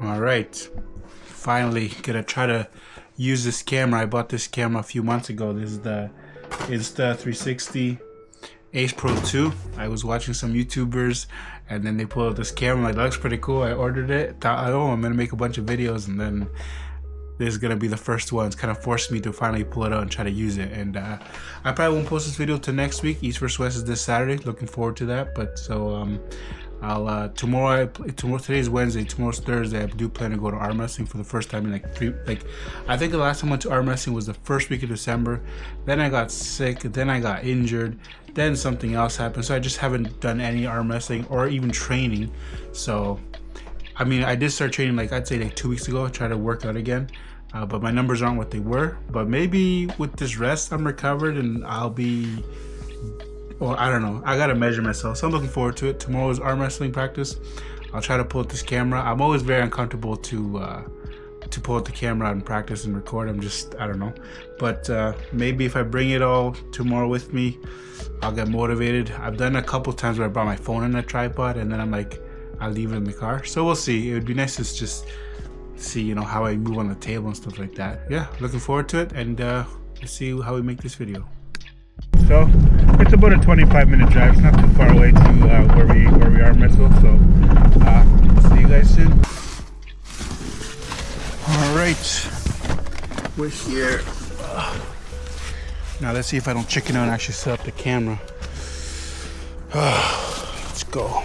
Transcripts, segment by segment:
All right, finally gonna try to use this camera. I bought this camera a few months ago. This is the Insta360 Ace Pro 2. I was watching some YouTubers and then they pulled out this camera. Like, that looks pretty cool. I ordered it. Thought, oh, I'm gonna make a bunch of videos, and then this is gonna be the first one. It's kind of forced me to finally pull it out and try to use it. And I probably won't post this video till next week. East vs West is this Saturday. Looking forward to that. But so I'll tomorrow. Today's Wednesday. Tomorrow's Thursday. I do plan to go to arm wrestling for the first time in I think the last time I went to arm wrestling was the first week of December. Then I got sick. Then I got injured. Then something else happened. So I just haven't done any arm wrestling or even training. So I mean, I did start training I'd say 2 weeks ago. I tried to work out again. But my numbers aren't what they were. But maybe with this rest, I'm recovered and I'll be. Well, I don't know. I gotta measure myself. So I'm looking forward to it. Tomorrow is arm wrestling practice. I'll try to pull out this camera. I'm always very uncomfortable to pull out the camera out and practice and record. I don't know. But maybe if I bring it all tomorrow with me, I'll get motivated. I've done a couple times where I brought my phone in a tripod and then I'll leave it in the car. So we'll see. It would be nice to just see, how I move on the table and stuff like that. Yeah, looking forward to it, and let's see how we make this video. So it's about a 25-minute drive. It's not too far away to where we are in Wrestle. So see you guys soon. All right, we're here. Now let's see if I don't chicken out and actually set up the camera. Let's go.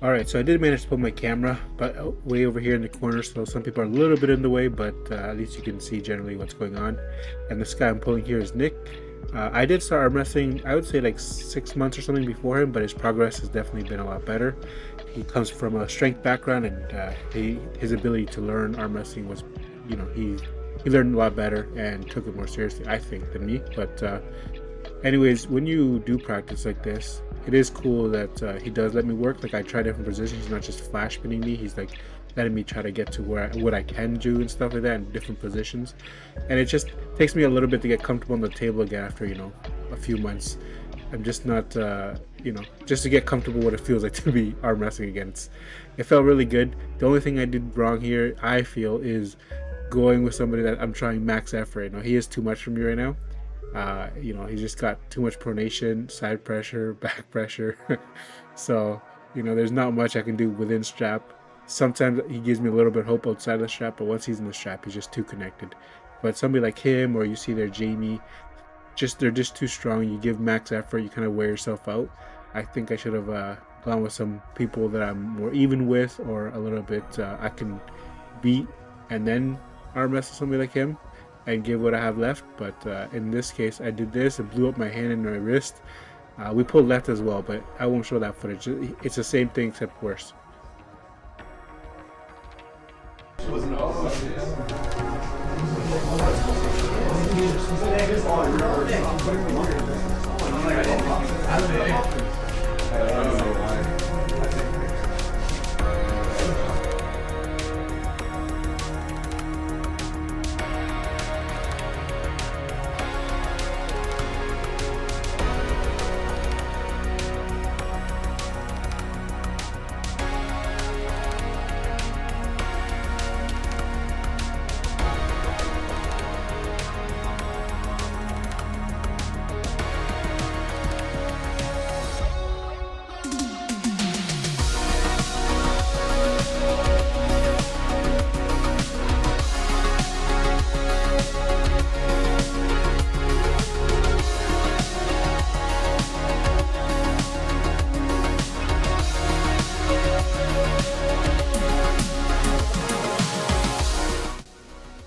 Alright, so I did manage to put my camera but way over here in the corner, so some people are a little bit in the way, but at least you can see generally what's going on. And this guy I'm pulling here is Nick. I did start arm wrestling, I would say 6 months or something before him, but his progress has definitely been a lot better. He comes from a strength background, and his ability to learn arm wrestling was, he learned a lot better and took it more seriously, I think, than me. But anyways, when you do practice like this, it is cool that he does let me work. I try different positions. He's not just flash spinning me. He's letting me try to get to what I can do and stuff like that in different positions. And it just takes me a little bit to get comfortable on the table again after a few months. I'm just not just to get comfortable what it feels like to be arm wrestling again. It felt really good. The only thing I did wrong here, I feel, is going with somebody that I'm trying max effort. He is too much for me right now. He's just got too much pronation, side pressure, back pressure. So there's not much I can do within strap. Sometimes he gives me a little bit of hope outside of the strap, but once he's in the strap, he's just too connected. But somebody like him, or you see there Jamie, they're just too strong. You give max effort, you kind of wear yourself out. I think I should have gone with some people that I'm more even with, or a little bit I can beat, and then arm wrestle somebody like him and give what I have left. But in this case, I did this. It blew up my hand and my wrist. We pulled left as well, but I won't show that footage. It's the same thing except worse.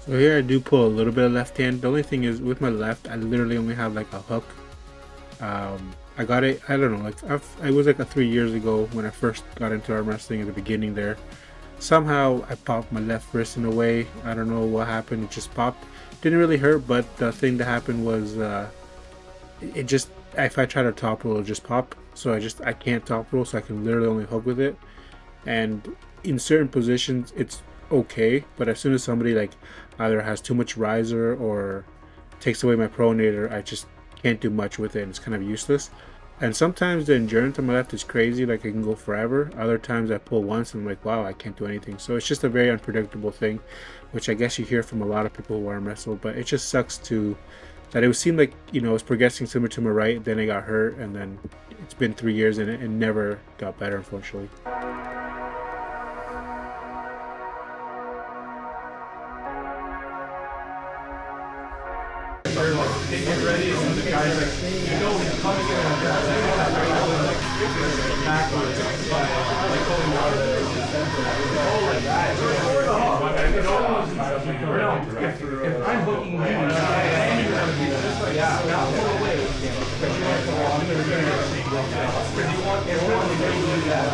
So here I do pull a little bit of left hand. The only thing is with my left, I literally only have a hook. I got it, I don't know, it was 3 years ago when I first got into arm wrestling at the beginning there. Somehow I popped my left wrist in a way. I don't know what happened, it just popped. Didn't really hurt, but the thing that happened was it just, if I try to top roll, it'll just pop. So I can't top roll, so I can literally only hook with it. And in certain positions, it's okay, but as soon as somebody like either has too much riser or takes away my pronator, I just can't do much with it, and it's kind of useless. And sometimes the endurance on my left is crazy, like I can go forever. Other times I pull once and I'm like, wow, I can't do anything. So it's just a very unpredictable thing, which I guess you hear from a lot of people who arm wrestle. But it just sucks that it would seem like, you know, it was progressing similar to my right, then I got hurt, and then it's been 3 years and it never got better, unfortunately. Get ready, and the guys like, you know, he's coming in like that. Backwards, like going out of there. Oh, like that. If I'm hooking you, yeah, now pull away. Because you want to come on, because you want everyone to do that.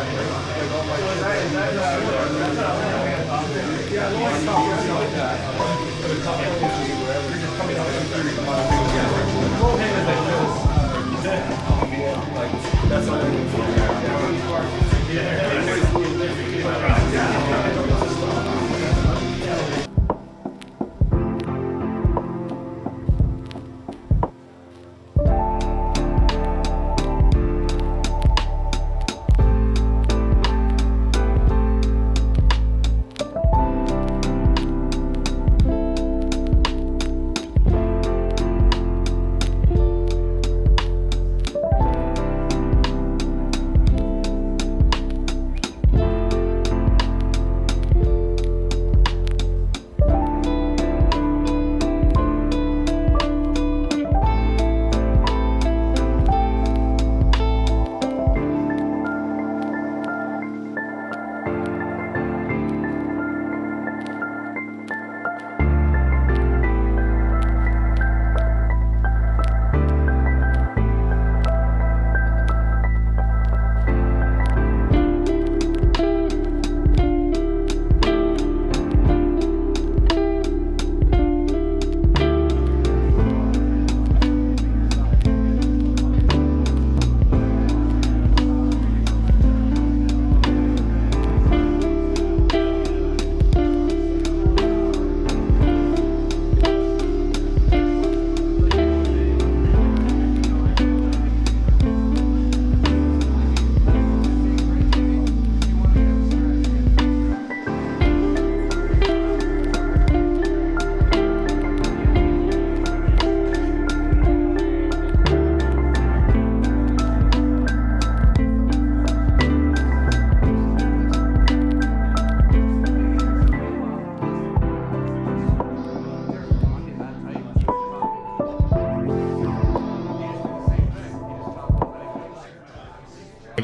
Yeah, I want to talk about that. For the top of wherever, you're just coming out of the that's all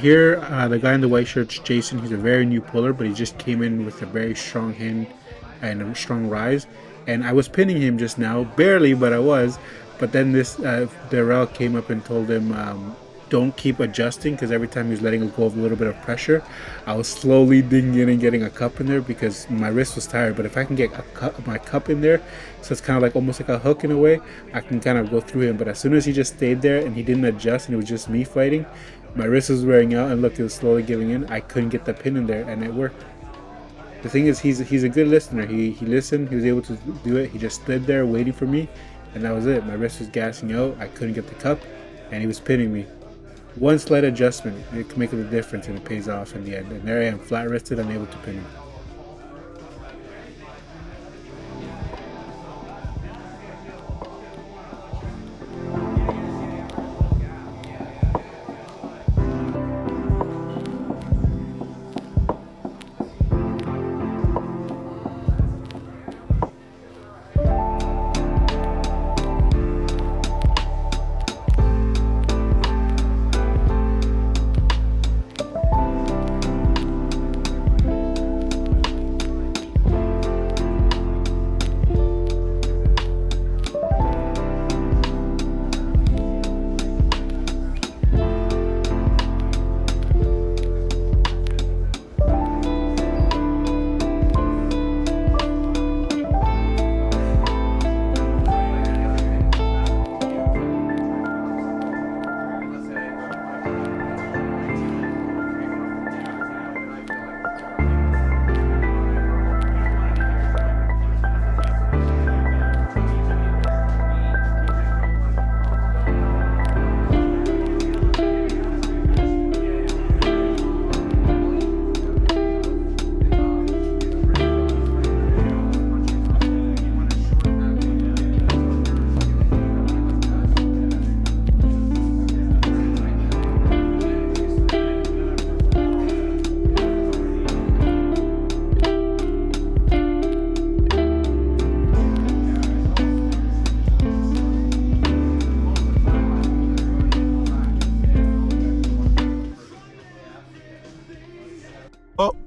Here, the guy in the white shirt's Jason. He's a very new puller, but he just came in with a very strong hand and a strong rise. And I was pinning him just now, barely, but I was. But then this Darrell came up and told him, don't keep adjusting, because every time he was letting go of a little bit of pressure, I was slowly digging in and getting a cup in there because my wrist was tired. But if I can get my cup in there, so it's kind of like almost like a hook in a way, I can kind of go through him. But as soon as he just stayed there and he didn't adjust and it was just me fighting, my wrist was wearing out, and look, it was slowly giving in. I couldn't get the pin in there, and it worked. The thing is, he's a good listener. He listened. He was able to do it. He just stood there waiting for me, and that was it. My wrist was gassing out. I couldn't get the cup, and he was pinning me. One slight adjustment, it can make a difference, and it pays off in the end. And there I am, flat-wristed, unable to pin him.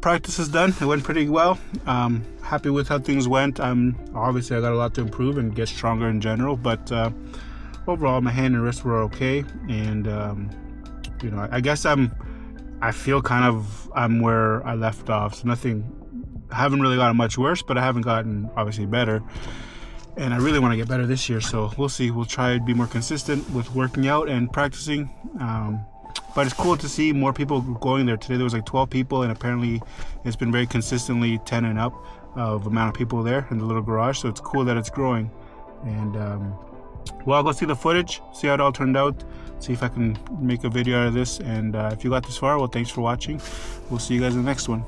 practice is done. It went pretty well. Happy with how things went. Obviously I got a lot to improve and get stronger in general, but overall my hand and wrist were okay. And you know, I guess I feel kind of I'm where I left off. So I haven't really gotten much worse, but I haven't gotten obviously better. And I really want to get better this year, so we'll see. We'll try to be more consistent with working out and practicing. But it's cool to see more people going there. Today there was like 12 people, and apparently it's been very consistently 10 and up of amount of people there in the little garage. So it's cool that it's growing. And well, I'll go see the footage, see how it all turned out, see if I can make a video out of this. And if you got this far, well, thanks for watching. We'll see you guys in the next one.